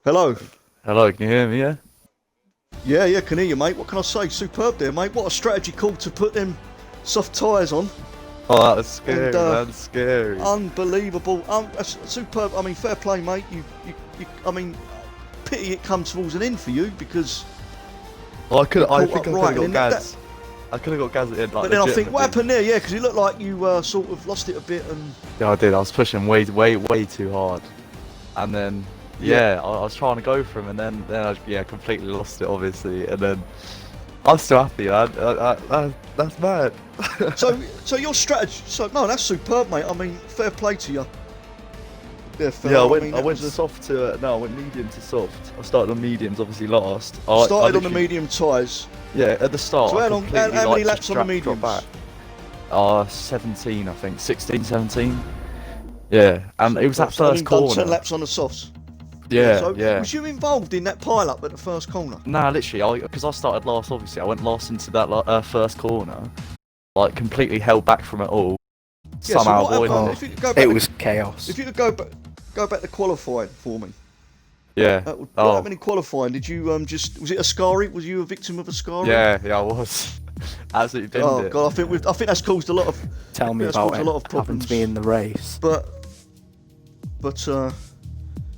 Hello. Hello, can you hear me? Yeah. Yeah, can hear you, mate. What can I say? Superb there, mate. What a strategy call to put them soft tyres on. Oh, that was scary, And, man. Scary. Unbelievable. Superb. I mean, fair play, mate. I mean, pity it comes towards an end for you because. I think I caught could up have right, got Gaz. I could have got Gaz at the end. Like, but then I think, what legitimately. happened there? Yeah, because it looked like you sort of lost it a bit and. Yeah, I did. I was pushing way too hard, and then I was trying to go for him, and then I completely lost it, obviously, and then I'm still happy, man. That's mad. So your strategy. So no, that's superb, mate. I mean, fair play to you. There, fella. Yeah, I went soft to no, I went medium to soft. I started on mediums, obviously last. started I on the literally- medium tyres. Yeah, at the start. So I how completely, many like, laps just on the dropped mediums? back. 17, I think. 16, 17. Yeah, and it was that So first done corner. 10 laps on the softs. Yeah, So yeah. was you involved in that pile up at the first corner? Nah, literally, because I started last, obviously. I went last into that first corner. Like, completely held back from it all. Yeah, Somehow so what avoided happened, it. if you could go back It was chaos. if you could go back to qualifying for me. Yeah. What Oh, happened in qualifying? Did you was it Ascari? Was you a victim of Ascari? yeah, I was. Absolutely binned Oh it. god, I think that's caused a lot of Tell me that's about caused it. a lot of Happened problems. to me in the race. But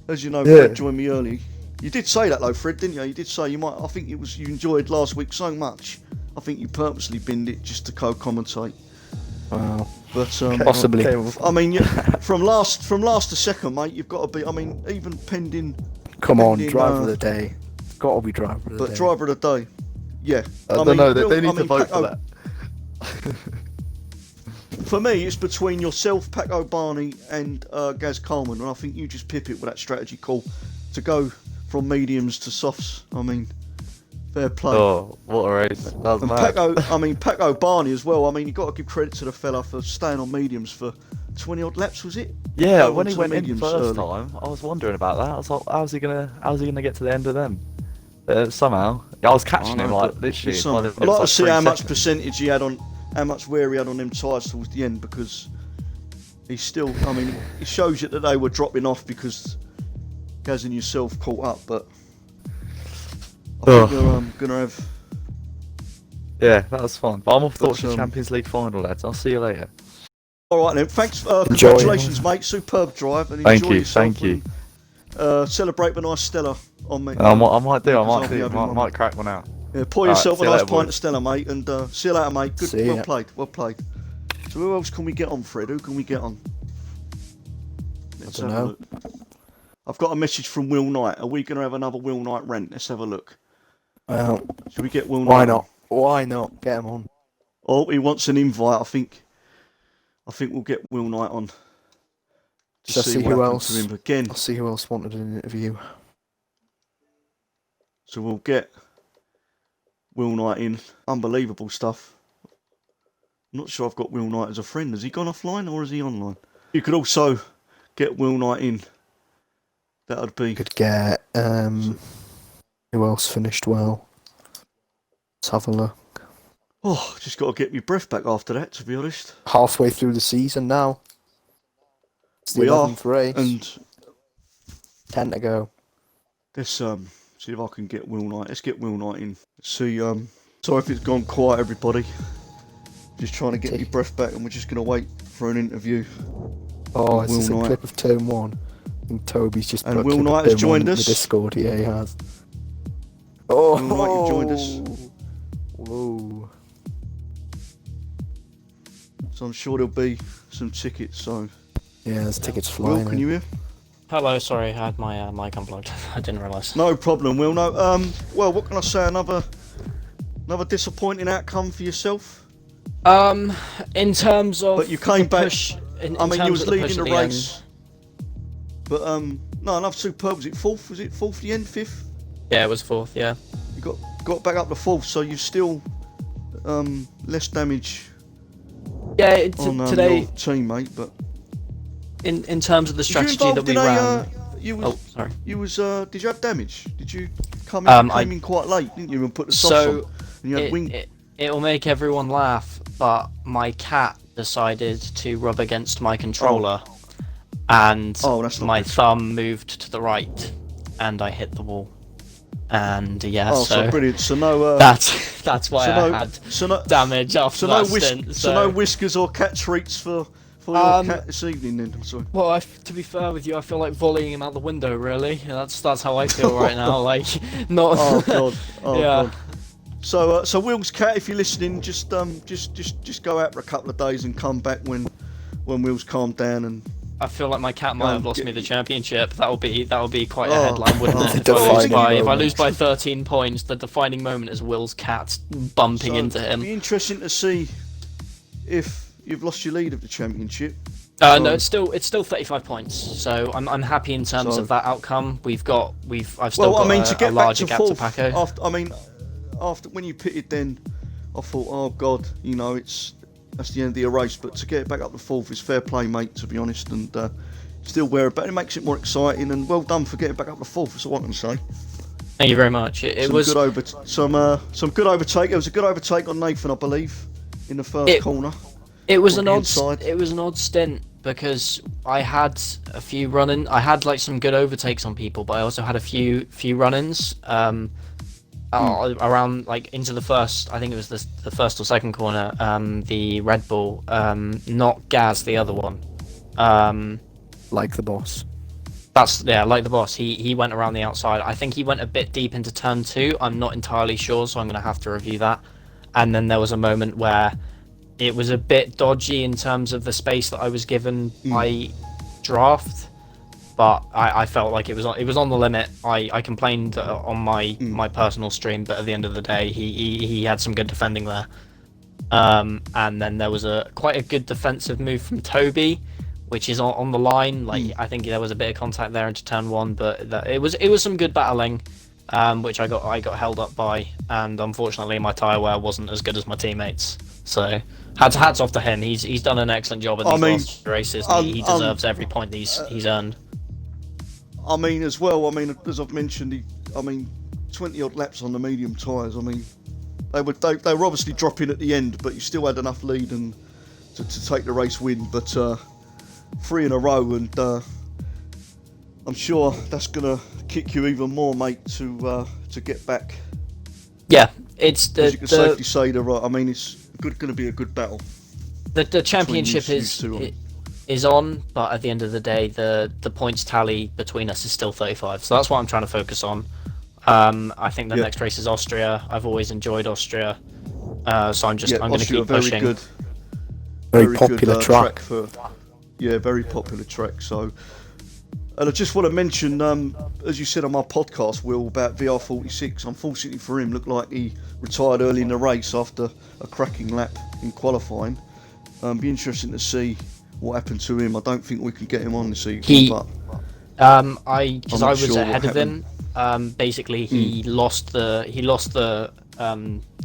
as you know, Yeah. Fred joined me early. You did say that though, Fred, didn't you? You did say you might. I think it was you enjoyed last week so much. I think you purposely binned it just to co-commentate. Wow. But Possibly. I mean, from last to second, mate, you've got to be. I mean, even pending. Come on, pending, driver of the day. Got to be driver of the But day. driver of the day, yeah. I don't know, they need to vote for that. For me, it's between yourself, Paco Barney, and Gaz Coleman, and I think you just pip it with that strategy call to go from mediums to softs. I mean, fair play. Oh, what a race. That was And mad. Paco Barney as well. I mean, you got to give credit to the fella for staying on mediums for 20 odd laps, was it? Yeah, Go when on he to went the in mediums first early. time, I was wondering about that. I was like, how's he gonna get to the end of them? Somehow, I was catching him like literally. I'd like to see how much percentage he had on, how much wear he had on them tyres towards the end, because he's still. I mean, it shows you that they were dropping off because Gaz and yourself caught up, but I think you're gonna have. Yeah, that was fun. But I'm off to But, watch the Champions League final, lads. I'll see you later. All right then. Thanks. Enjoy. Congratulations, mate. Superb drive, and Thank enjoy you, yourself. thank you. And, celebrate the nice Stella on me. I might do. I'll I be having one. might crack one out. Yeah, pour Alright, yourself see a you nice later, pint boys. of Stella, mate, and see you later, mate. Good, See well ya. played, well played. So who else can we get on, Fred? Who can we get on? Let's don't have a know. look. I've got a message from Will Knight. Are we going to have another Will Knight rant? Let's have a look. Well, Should we get Will Knight? why on? not? Why not? Get him on. Oh, he wants an invite. I think we'll get Will Knight on. To Shall I see what who happened else? to him again. I'll see who else wanted an interview. So we'll get Will Knight in. Unbelievable stuff. I'm not sure I've got Will Knight as a friend. Has he gone offline or is he online? You could also get Will Knight in. That'd be. Could get who else finished well? Let's have a look. Oh, just got to get my breath back after that, to be honest. Halfway through the season now. It's the We are, 11th race. and 10 to go. let's see if I can get Will Knight. Let's get Will Knight in. Let's see. Sorry if it's gone quiet, everybody. Just trying to get my breath back, and we're just gonna wait for an interview. Oh, Will is this a Knight. clip of turn one? I think Toby's just And put a Will clip of Knight has turn one joined in us. the Discord. Yeah, he has. Oh, Will Knight, you've joined us. Whoa. So I'm sure there'll be some tickets. So, Yeah, there's tickets Will, flying. can you hear? Hello, sorry, I had my mic unplugged. I didn't realise. No problem, Will. No. Well, what can I say? Another disappointing outcome for yourself. In terms of But you came the back. push, in I mean, terms you was of the leading push the at the end, race. But no, another superb. Was it fourth? Was it fourth? The end, fifth? yeah, it was fourth. Yeah. You got back up to fourth, so you've still less damage Yeah. on Today, your teammate. But in terms of the was you strategy involved that we in ran. you was Oh, sorry. you was did you have damage? Did you come in, came in quite late, didn't you, and put the softs on? So And you had wing. it'll make everyone laugh, but my cat decided to rub against my controller, and Oh, that's not my good. thumb moved to the right. and I hit the wall. And yeah, Oh, so brilliant. So no. That's why so I no, had so no, damage after so that no stint. So no whiskers or cat treats for your cat this evening. Then I'm sorry. Well, to be fair with you, I feel like volleying him out the window. Really, that's how I feel right now. Like, not. Oh god. Oh Yeah. god. So Will's cat, if you're listening, just go out for a couple of days and come back when Will's calmed down and. I feel like my cat might have lost me the championship. That would be quite a Oh. headline, wouldn't it? Defining If I moment. lose by 13 points, the defining moment is Will's cat bumping into It'd him. be interesting to see if you've lost your lead of the championship. No, it's still 35 points. So I'm happy in terms So- of that outcome. I've still got to a get back larger to gap to fourth. Paco. After when you pitted, then I thought, oh god, that's the end of the race. But to get back up to fourth is fair play, mate. To be honest, and still wear it, but it makes it more exciting. And well done for getting back up to fourth. That's all I can say. Thank you very much. It was some good overtake. It was a good overtake on Nathan, I believe, in the first corner. It was on an the odd. inside. It was an odd stint because I had a few run-in. I had like some good overtakes on people, but I also had a few run-ins. Around like into the first. I think it was the first or second corner. The Red Bull. Not Gaz, the other one. Like the boss. Like the boss. He went around the outside. I think he went a bit deep into turn 2. I'm not entirely sure, so I'm gonna have to review that. And then there was a moment where it was a bit dodgy in terms of the space that I was given by draft, but I felt like it was on the limit. I complained on my personal stream, but at the end of the day, he had some good defending there. And then there was quite a good defensive move from Toby, which is on the line. Like I think there was a bit of contact there into turn 1, but it was some good battling, which I got held up by, and unfortunately my tyre wear wasn't as good as my teammates. So hats off to him. He's done an excellent job in these last races. And he deserves every point he's earned. I mean, as well. I mean, as I've mentioned, 20 odd laps on the medium tyres. I mean, they were obviously dropping at the end, but you still had enough lead and to take the race win. But 3 in a row, and I'm sure that's gonna kick you even more, mate, to get back. Yeah, it's As you can safely say, it's going to be a good battle. The championship between is on, but at the end of the day, the points tally between us is still 35. So that's what I'm trying to focus on. I think the next race is Austria. I've always enjoyed Austria, so I'm going to keep pushing. Good, Very popular good, track. Very popular track. So, and I just want to mention, as you said on my podcast, Will, about VR46. Unfortunately for him, looked like he retired early in the race after a cracking lap in qualifying. Be interesting to see what happened to him. I don't think we can get him on this evening. But I was sure ahead of him. Basically, he lost the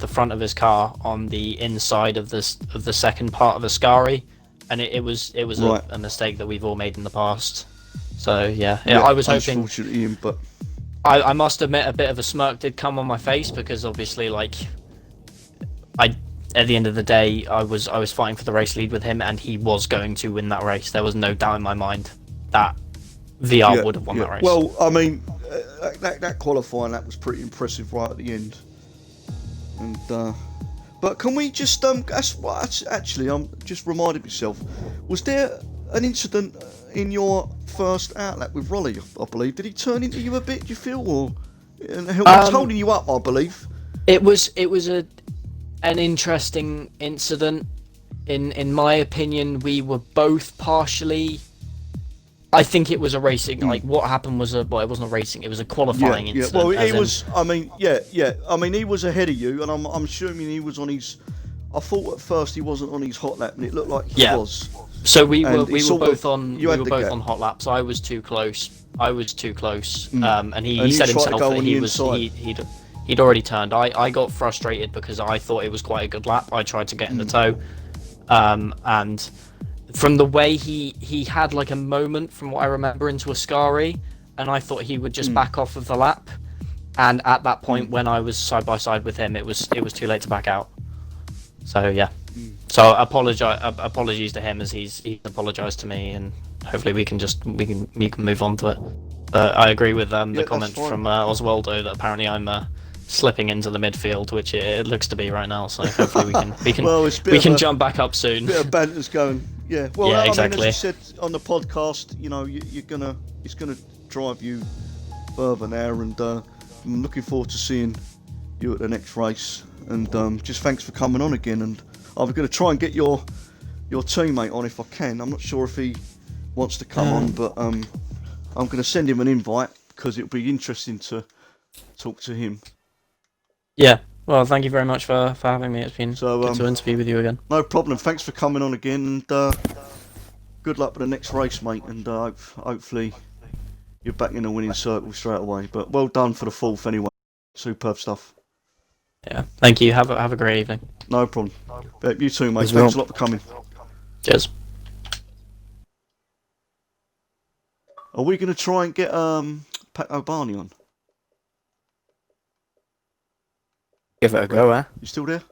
front of his car on the inside of the second part of Ascari, and it was Right. a mistake that we've all made in the past. So yeah, I was hoping. Unfortunately, him, but I must admit, a bit of a smirk did come on my face because obviously, like, at the end of the day, I was fighting for the race lead with him, and he was going to win that race. There was no doubt in my mind that VR would have won that race. Well, I mean, that qualifying lap was pretty impressive right at the end. And but can we just actually, I'm just reminded myself. Was there an incident in your first outlap with Rolly? I believe. Did he turn into you a bit? Do you feel, or he was holding you up? I believe. It was an interesting incident. In my opinion, we were both partially. I think it was a racing. Like what happened was it wasn't a racing. It was a qualifying incident. Well, he was. I mean, he was ahead of you, and I'm assuming he was on his. I thought at first he wasn't on his hot lap, and it looked like he was. So we were And both on gap. on hot laps. I was too close. And he And said you tried to himself go that on he the was inside. he'd already turned. I got frustrated because I thought it was quite a good lap. I tried to get in the tow, and from the way he had like a moment from what I remember into Ascari, and I thought he would just back off of the lap. And at that point, when I was side by side with him, it was too late to back out. So yeah. So apologies to him as he's apologised to me, and hopefully we can move on to it. I agree with Yeah, the that's comment fine. from Oswaldo that apparently I'm slipping into the midfield, which it looks to be right now. So hopefully Well, it's a bit we of can a jump back up soon. bit of banter's going. Yeah. Well, Yeah, I mean, as exactly. you said on the podcast, you know, it's gonna drive you further now, and I'm looking forward to seeing you at the next race. And just thanks for coming on again. And I'm going to try and get your teammate on if I can. I'm not sure if he wants to come on, but I'm going to send him an invite because it'll be interesting to talk to him. Yeah. Well, thank you very much for having me. It's been So, good to interview with you again. No problem. Thanks for coming on again, and good luck with the next race, mate. And hopefully you're back in the winning circle straight away. But well done for the fourth anyway. Superb stuff. Yeah. Thank you. Have a great evening. No problem. You too, mate. As Thanks a well. lot for coming. Cheers. Are we going to try and get Pat O'Barney on? Give it a go, eh? You still there?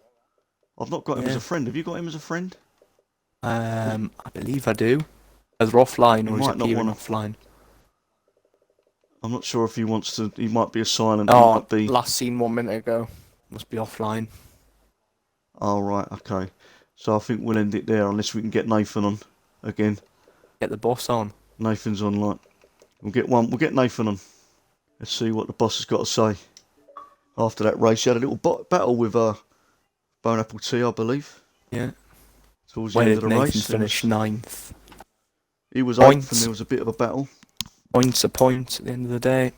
I've not got him as Yeah. a friend. Have you got him as a friend? I believe I do. Either offline You or might is not appearing wanna- offline. I'm not sure if he wants to. He might be a silent. Oh, He might be. last seen 1 minute ago. Must be offline. Oh right, okay. So I think we'll end it there unless we can get Nathan on again. Get the boss on. Nathan's on, like. We'll get Nathan on. Let's see what the boss has got to say. After that race, he had a little battle with Bone Apple Tea, I believe. Yeah. Towards the Where end did of the Nathan race, finish? 9th. He was Points. 8th, and there was a bit of a battle. Points a point at the end of the day.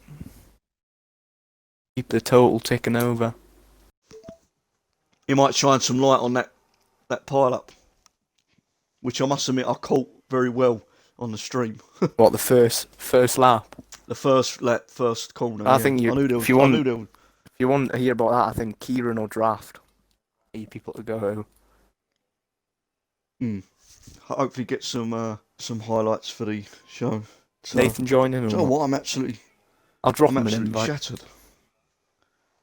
Keep the total ticking over. He might shine some light on that pile up, which I must admit I caught very well on the stream. What, the first lap? The first corner. I yeah. think I knew there was. if you I want- knew there was. If you want to hear about that, I think Kieran or Draft. 8 people to go. Hopefully get some highlights for the show. So, Nathan joining or do you know not? what? I'm absolutely I'll drop him an invite. shattered.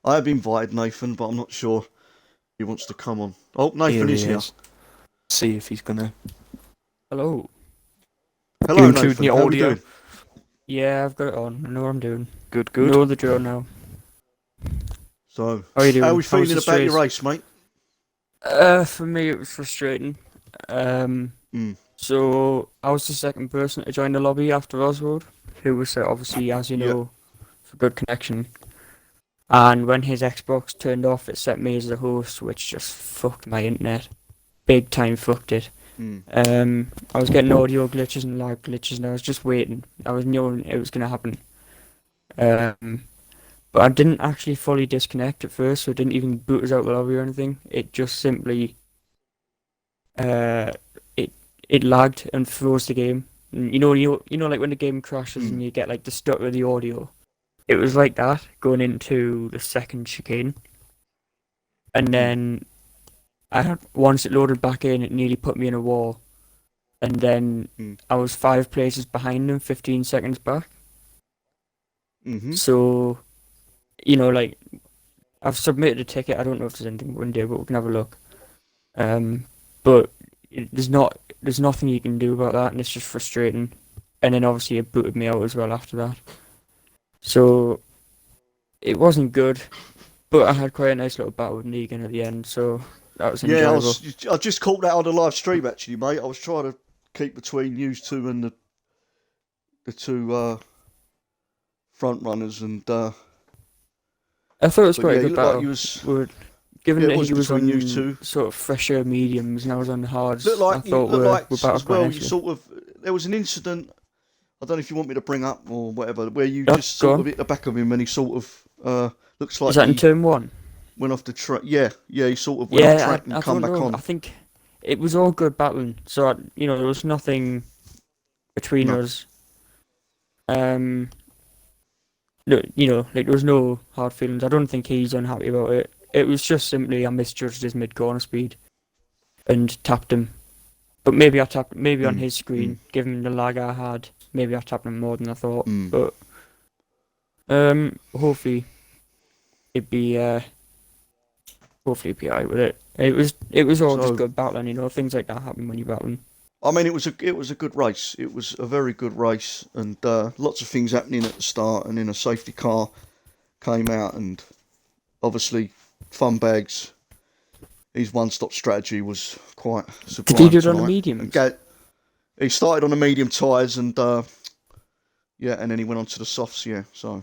I have invited Nathan, but I'm not sure he wants to come on. Oh, Nathan Here is he here. is. See if he's gonna. Hello. Hello, You including Nathan. your How we audio? doing? Yeah, I've got it on. I know what I'm doing. Good, good. Know the drill now. So, How are you doing? how are we How's feeling the about your race? race, mate? For me, it was frustrating. Um, Mm. So I was the second person to join the lobby after Oswald, who was obviously, as you Yeah. know, for good connection. And when his Xbox turned off, it set me as the host, which just fucked my internet. Big time fucked it. Mm. I was getting audio glitches and lag glitches, and I was just waiting. I was knowing it was gonna happen. But I didn't actually fully disconnect at first, so it didn't even boot us out of the lobby or anything. It just simply, it lagged and froze the game. And you know, like when the game crashes and you get like the stuck with the audio. It was like that going into the second chicane, and then once it loaded back in, it nearly put me in a wall, and then I was 5 places behind him, 15 seconds back. Mm-hmm. So, you know, like, I've submitted a ticket. I don't know if there's anything we can do, but we can have a look. But there's nothing you can do about that, and it's just frustrating. And then obviously it booted me out as well after that. So it wasn't good, but I had quite a nice little battle with Negan at the end, so that was Yeah, enjoyable. I just caught that on the live stream actually, mate. I was trying to keep between you two and the two front runners, and I thought it was but quite yeah, a you good looked battle. like you was Given yeah, it that was he was between on you two. sort of fresher mediums and I was on hards, looked I like you thought looked like we're battled as quite well. You nicely. sort of there was an incident. I don't know if you want me to bring up or whatever, where you Yeah, just go sort on. of hit the back of him, and he sort of looks like Is that in he turn 1? went off the track. Yeah, he sort of went off Yeah, track I and come don't back know. on. I think it was all good battling, so there was nothing between No. us. No, like there was no hard feelings. I don't think he's unhappy about it. It was just simply I misjudged his mid corner speed and tapped him. But maybe I tapped on his screen, given the lag I had. Maybe I tapped him more than I thought. But hopefully it'd be alright with it. It was all So- just good battling. Things like that happen when you're battling. I mean, it was a good race. It was a very good race, and lots of things happening at the start. And then a safety car came out, and obviously, Fun Bags, his one-stop strategy was quite sublime. Did he do it tonight. on the mediums? He started on the medium tyres, and and then he went on to the softs. Yeah, so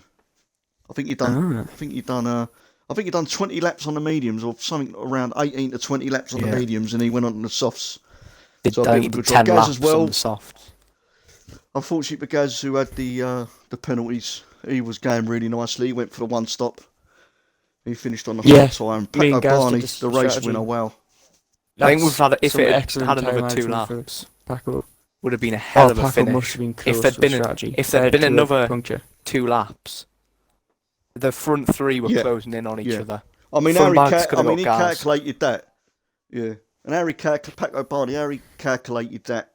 I think he done. Ah. I think he done 20 laps on the mediums, or something around 18 to 20 laps on the mediums, and he went on to the softs. So He did 10 Gaz laps as well. on the soft. Unfortunately for Gaz, who had the penalties, he was going really nicely. He went for the one stop. He finished on the hot tyre. And me Paco and Gaz Barney, did the the race strategy. winner, wow. I think we've had if Some it excellent had time another 2 management for laps, Paco. would have been a hell of a Paco finish. must have been close If there'd to been the a- strategy. if there'd been To a another- puncture. 2 laps. The front 3 were closing in on each other. I mean, Fun Harry Bags could have got he Gaz. calculated that. Yeah. And Paco Barney, Harry calculated that.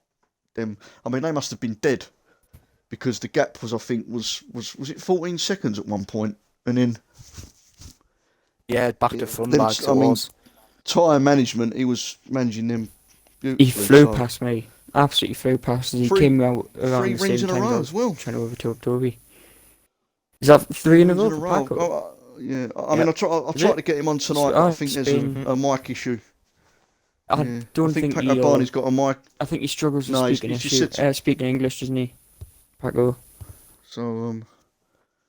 I mean, they must have been dead. Because the gap was, I think, was it 14 seconds at one point? And then... Yeah, back to Fun Then, Bags I it mean, was. tyre management, he was managing them He beautifully. flew so- past me. Absolutely flew past us. He Three- came out around 3 the rings same in a time row I as well. was trying to overtake Toby. Is that 3 in a row Rings for in a row. Paco? Yeah, I mean, I Is tried it? to get him on tonight, Oh, but I think it's there's been- a mic issue. I Yeah. don't I think think Paco Barney's got a mic, I think he struggles with No, he's- speaking he's just speaking English, doesn't he? Paco. so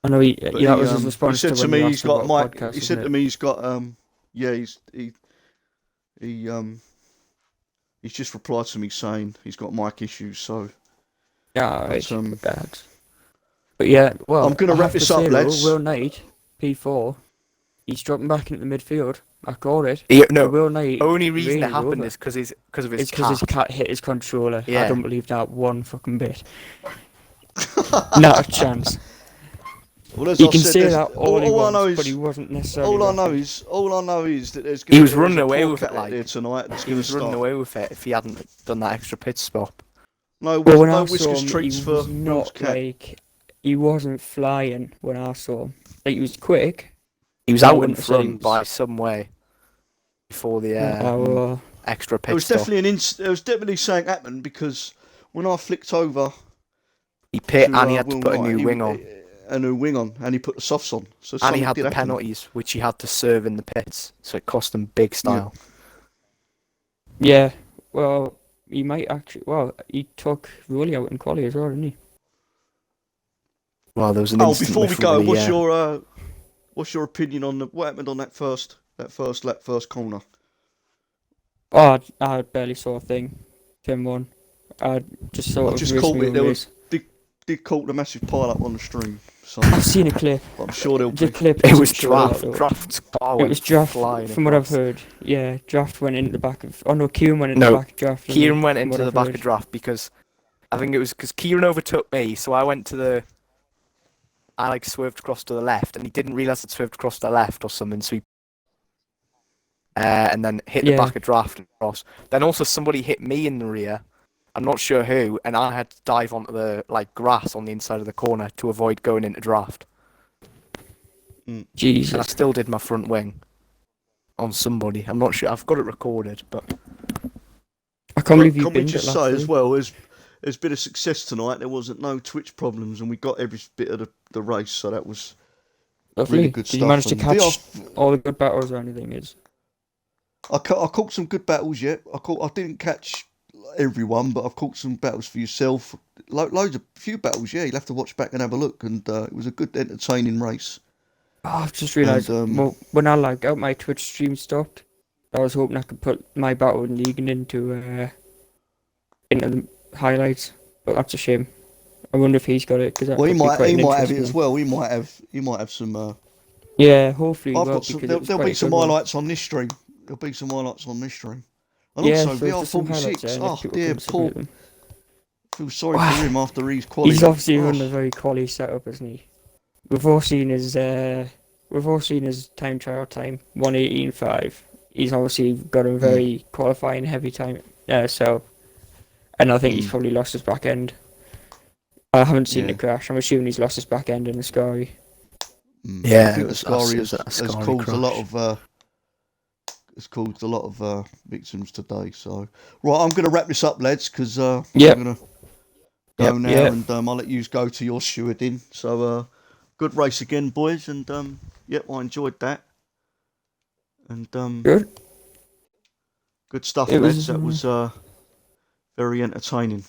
I know he. But Yeah, that he, was his he response said to to when me you he's asked got about Mike. podcast, He said to wasn't me he's got he's just replied to me saying he's got mic issues. So it? Yeah, That's, right. Bad. But yeah, well, I'm gonna I wrap have to this up, say, though, lads. Will Knight, P4, he's dropping back into the midfield. I called it. No, Will Knight. only reason really it happened over. is because of his It's because his cat. cat hit his controller. I Yeah. don't believe that one fucking bit. Not a chance. well, as You I can said, say there's- that all he I wants, know but he is wasn't necessarily. all I know is that there's. He was there's running a away poor with it, cat out like, there tonight. That's He gonna was running start. away with it if he hadn't done that extra pit stop. No, Well, when no I saw whiskers him, treats he for was Will's not cat. like he wasn't flying when I saw him. Like he was quick. He was I out in wouldn't say front he was- by some way before the extra There pit was stop. definitely there was definitely something happened because when I flicked over He pit to, and he had to Will put a Knight, new wing on. a new wing on, and he put the softs on. So And something he had did the happen. penalties, which he had to serve in the pits, so it cost him big style. Yeah. Well, he might actually. Well, he took Rolly out in quali as well, didn't he? Well, there was an Oh, instant before we with go, Rolly, what's your opinion on what happened on that first lap, first corner? Oh, I barely saw a thing. Tim won. I just saw I it just was caught me it. There own was did caught the massive pile up on the stream. So I've seen a clip. I'm sure there'll The be. clip. It doesn't was show that, draft. though. Draft's car It went was draft. flying From what I've across. heard, yeah, draft went into the back of. Oh no, Kieran went into No, the back of draft. didn't he? Kieran went From into what the I've back heard. of draft because I think it was because Kieran overtook me, so I went to the. I like swerved across to the left, and he didn't realise it swerved across to the left or something, so he. And then hit the Yeah. back of draft and cross. Then also somebody hit me in the rear. I'm not sure who, and I had to dive onto the grass on the inside of the corner to avoid going into draft. And I Jesus. still did my front wing on somebody. I'm not sure. I've got it recorded, but I can't believe you Can we binged it just last say as week. well, there's been a success tonight. There wasn't no Twitch problems, and we got every bit of the race, so that was Lovely. really good Did stuff. you manage to And catch all the good battles or anything? I caught some good battles yet. I didn't catch everyone, but I've caught some battles for yourself. Few battles. Yeah, you'll have to watch back and have a look. And it was a good, entertaining race. Oh, I've just realised. And, when I logged out, my Twitch stream stopped. I was hoping I could put my battle in Negan into the highlights, but that's a shame. I wonder if he's got it because Well, he might have it as well. He might have some. Yeah, hopefully. I've he will, got some. because it There'll was be quite a some good one. highlights on this stream. There'll be some highlights on this stream. And Yeah, also, so there's some highlights VR46. there, Oh if people dear, can submit Paul. them. Feel sorry for him after his quality. He's obviously running a very quality setup, isn't he? We've all seen his time trial time, 1:18.5. He's obviously got a very qualifying heavy time. So, and I think he's probably lost his back end. I haven't seen the crash. I'm assuming he's lost his back end in the Scary. Yeah, I think it the was Scary us, has Scary caused a lot crash. of it's caused a lot of victims today. So, right, I'm going to wrap this up, lads, because Yep. I'm going to go now, Yep. and I'll let you go to your stewarding. So, good race again, boys, and yep, I enjoyed that, and Good. good stuff, It lads. was, That was very entertaining.